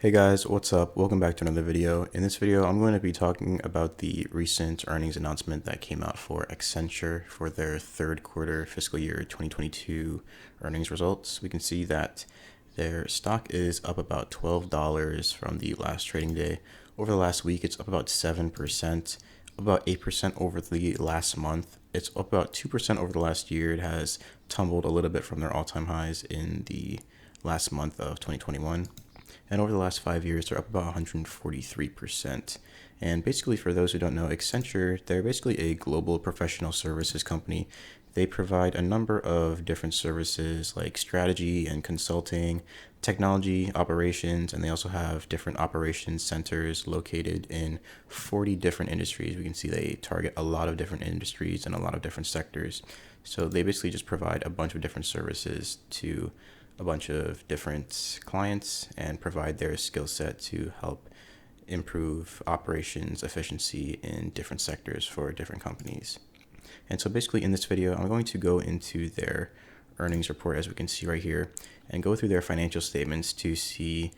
Hey guys, what's up? Welcome back to another video. In this video, I'm going to be talking about the recent earnings announcement that came out for Accenture for their third quarter fiscal year 2022 earnings results. We can see that their stock is up about $12 from the last trading day. Over the last week, it's up about 7%, about 8% over the last month. It's up about 2% over the last year. It has tumbled a little bit from their all-time highs in the last month of 2021. And over the last 5 years, they're up about 143%. And basically, for those who don't know, Accenture, they're basically a global professional services company. They provide a number of different services like strategy and consulting, technology, operations, and they also have different operations centers located in 40 different industries. We can see they target a lot of different industries and a lot of different sectors. So they basically just provide a bunch of different services to a bunch of different clients and provide their skill set to help improve operations efficiency in different sectors for different companies. And so basically in this video, I'm going to go into their earnings report, as we can see right here, and go through their financial statements to see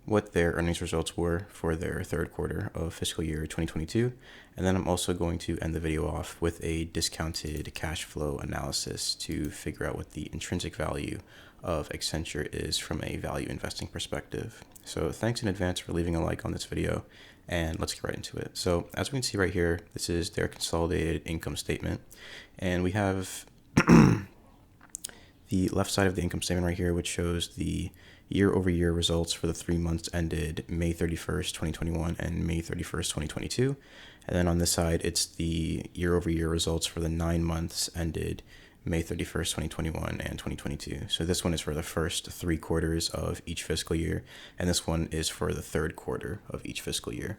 what their earnings results were for their third quarter of fiscal year 2022. And then I'm also going to end the video off with a discounted cash flow analysis to figure out what the intrinsic value of Accenture is from a value investing perspective. So thanks in advance for leaving a like on this video, and let's get right into it. So as we can see right here, this is their consolidated income statement, and we have the left side of the income statement right here, which shows the year-over-year results for the 3 months ended May 31st, 2021 and May 31st, 2022. And then on this side, it's the year-over-year results for the 9 months ended May 31st, 2021 and 2022. So this one is for the first 3 quarters of each fiscal year, and this one is for the third quarter of each fiscal year.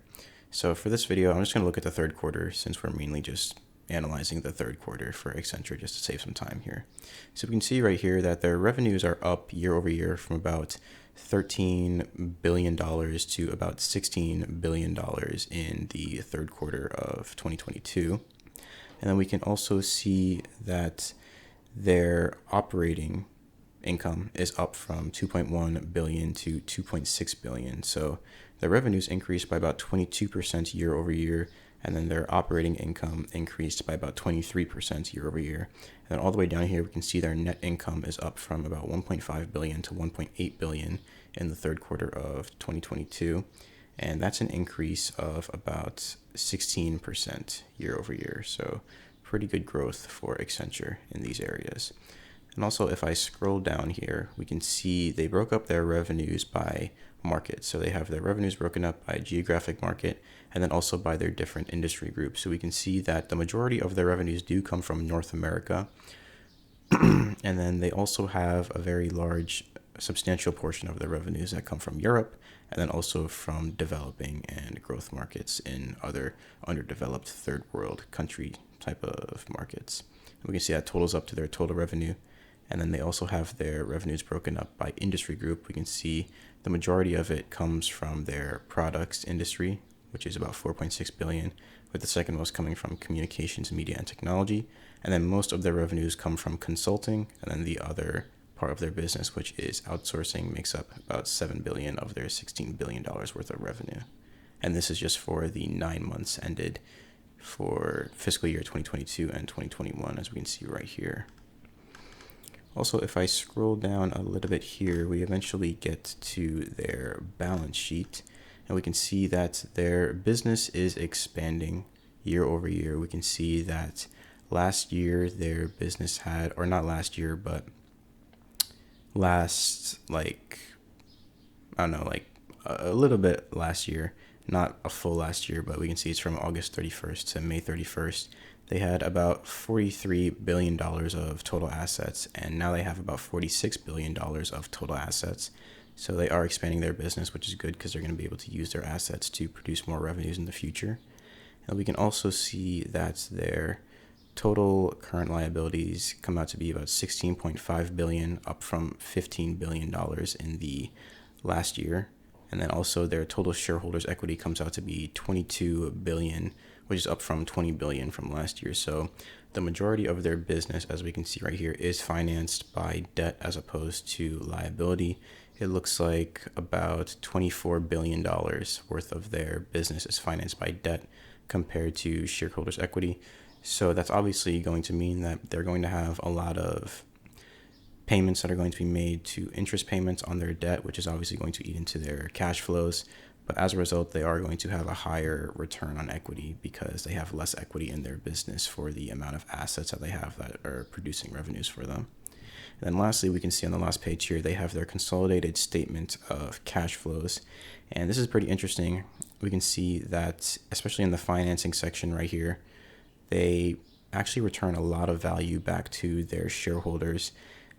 So for this video, I'm just going to look at the third quarter since we're mainly just analyzing the third quarter for Accenture just to save some time here. So we can see right here that their revenues are up year over year from about $13 billion to about $16 billion in the third quarter of 2022. And then we can also see that their operating income is up from 2.1 billion to 2.6 billion. So their revenues increased by about 22% year over year, and then their operating income increased by about 23% year over year. And then all the way down here, we can see their net income is up from about 1.5 billion to 1.8 billion in the third quarter of 2022. And that's an increase of about 16% year over year. So pretty good growth for Accenture in these areas. And also, if I scroll down here, we can see they broke up their revenues by market. So they have their revenues broken up by geographic market and then also by their different industry groups. So we can see that the majority of their revenues do come from North America. And then they also have a very large, substantial portion of their revenues that come from Europe, and then also from developing and growth markets in other underdeveloped third world country type of markets. We can see that totals up to their total revenue. And then they also have their revenues broken up by industry group. We can see the majority of it comes from their products industry, which is about 4.6 billion, with the second most coming from communications, media, and technology. And then most of their revenues come from consulting, and then the other part of their business, which is outsourcing, makes up about 7 billion of their $16 billion worth of revenue. And this is just for the 9 months ended for fiscal year 2022 and 2021, as we can see right here. Also, if I scroll down a little bit here, we eventually get to their balance sheet, and we can see that their business is expanding year over year. We can see that last year their business had, or not last year, but last, a little bit last year, not a full last year, but we can see it's from August 31st to May 31st. They had about $43 billion of total assets, and now they have about $46 billion of total assets. So they are expanding their business, which is good because they're going to be able to use their assets to produce more revenues in the future. And we can also see that their total current liabilities come out to be about 16.5 billion, up from $15 billion in the last year. And then also their total shareholders' equity comes out to be 22 billion, which is up from 20 billion from last year. So the majority of their business, as we can see right here, is financed by debt as opposed to liability. it looks like about $24 billion worth of their business is financed by debt compared to shareholders' equity. So that's obviously going to mean that they're going to have a lot of payments that are going to be made to interest payments on their debt, which is obviously going to eat into their cash flows. But as a result, they are going to have a higher return on equity because they have less equity in their business for the amount of assets that they have that are producing revenues for them. And then lastly, we can see on the last page here, they have their consolidated statement of cash flows. And this is pretty interesting. We can see that, especially in the financing section right here, they actually return a lot of value back to their shareholders.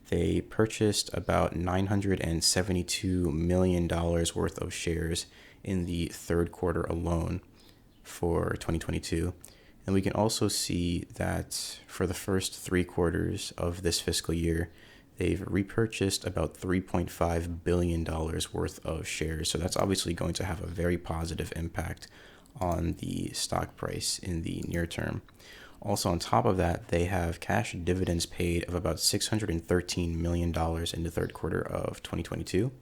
They purchased about $972 million worth of shares in the third quarter alone for 2022. And we can also see that for the first 3 quarters of this fiscal year, they've repurchased about $3.5 billion worth of shares. So that's obviously going to have a very positive impact on the stock price in the near term. Also, on top of that, they have cash dividends paid of about $613 million in the third quarter of 2022.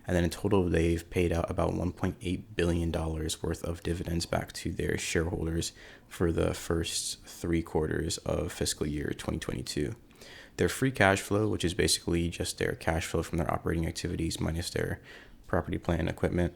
And then in total, they've paid out about $1.8 billion worth of dividends back to their shareholders for the first 3 quarters of fiscal year 2022. Their free cash flow, which is basically just their cash flow from their operating activities minus their property, plant, and equipment,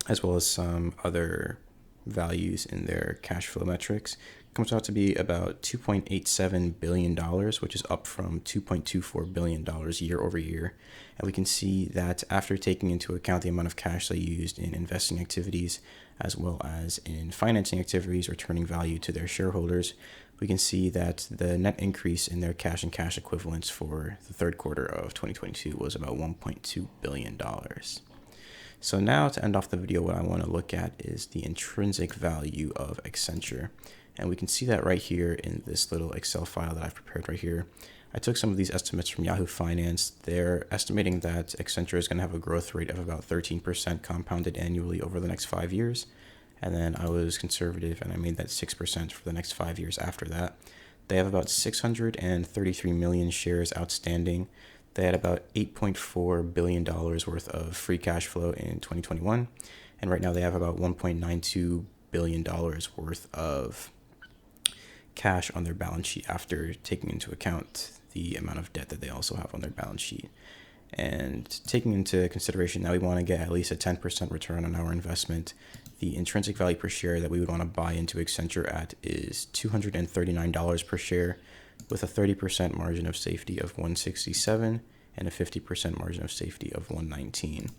as well as some other values in their cash flow metrics, comes out to be about $2.87 billion, which is up from $2.24 billion year over year. And we can see that after taking into account the amount of cash they used in investing activities, as well as in financing activities, returning value to their shareholders, we can see that the net increase in their cash and cash equivalents for the third quarter of 2022 was about $1.2 billion. So now to end off the video, what I want to look at is the intrinsic value of Accenture. And we can see that right here in this little Excel file that I've prepared right here. I took some of these estimates from Yahoo Finance. They're estimating that Accenture is going to have a growth rate of about 13% compounded annually over the next 5 years. And then I was conservative and I made that 6% for the next 5 years after that. They have about 633 million shares outstanding. They had about $8.4 billion worth of free cash flow in 2021. And right now they have about $1.92 billion worth of cash on their balance sheet after taking into account the amount of debt that they also have on their balance sheet. And taking into consideration that we want to get at least a 10% return on our investment, the intrinsic value per share that we would want to buy into Accenture at is $239 per share, with a 30% margin of safety of 167 and a 50% margin of safety of 119,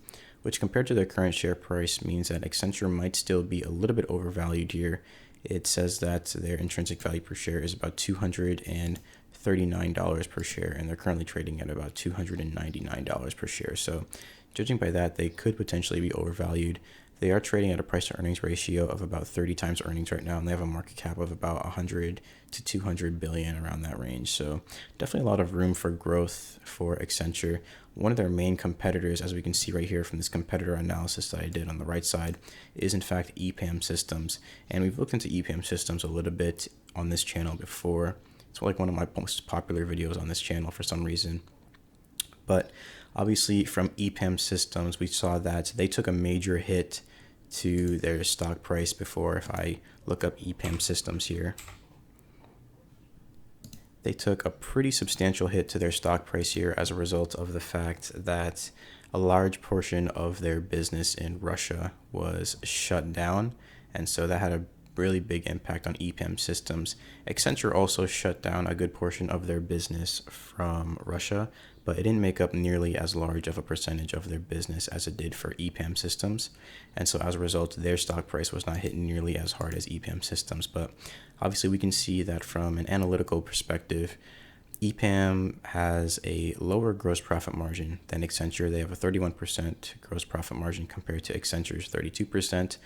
which compared to their current share price means that Accenture might still be a little bit overvalued here. It says that their intrinsic value per share is about $239 per share, and they're currently trading at about $299 per share. So judging by that, they could potentially be overvalued. They are trading at a price to earnings ratio of about 30 times earnings right now, and they have a market cap of about 100 to 200 billion, around that range. So definitely a lot of room for growth for Accenture. One of their main competitors, as we can see right here from this competitor analysis that I did on the right side, is in fact Epam Systems. And we've looked into Epam Systems a little bit on this channel before. It's like one of my most popular videos on this channel for some reason. But obviously from Epam Systems, we saw that they took a major hit to their stock price before. If I look up Epam Systems here, they took a pretty substantial hit to their stock price here as a result of the fact that a large portion of their business in Russia was shut down. And so that had a really big impact on Epam Systems. Accenture also shut down a good portion of their business from Russia, but it didn't make up nearly as large of a percentage of their business as it did for Epam Systems. And so as a result, their stock price was not hit nearly as hard as Epam Systems. But obviously we can see that from an analytical perspective, Epam has a lower gross profit margin than Accenture. They have a 31% gross profit margin compared to Accenture's 32%,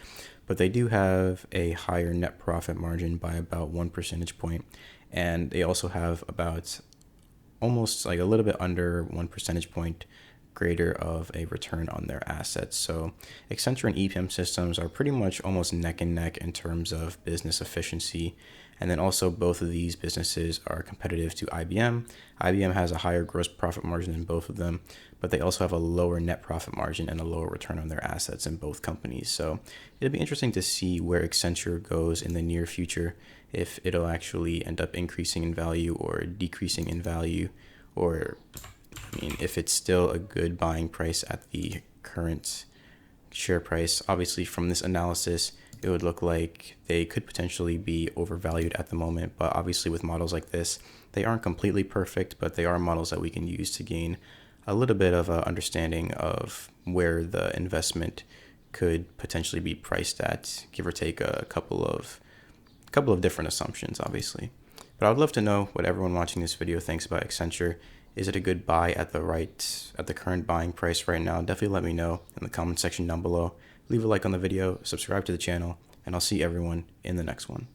but they do have a higher net profit margin by about 1 percentage point. And they also have about almost like a little bit under 1 percentage point greater of a return on their assets. So Accenture and Epam Systems are pretty much almost neck and neck in terms of business efficiency. And then also both of these businesses are competitive to IBM. IBM has a higher gross profit margin than both of them, but they also have a lower net profit margin and a lower return on their assets in both companies. So it'll be interesting to see where Accenture goes in the near future, if it'll actually end up increasing in value or decreasing in value, or if it's still a good buying price at the current share price. Obviously, from this analysis, it would look like they could potentially be overvalued at the moment, but obviously with models like this, they aren't completely perfect, but they are models that we can use to gain a little bit of an understanding of where the investment could potentially be priced at, give or take a couple of different assumptions, obviously. But I would love to know what everyone watching this video thinks about Accenture. Is it a good buy at the current buying price right now? Definitely let me know in the comment section down below. Leave a like on the video, subscribe to the channel, and I'll see everyone in the next one.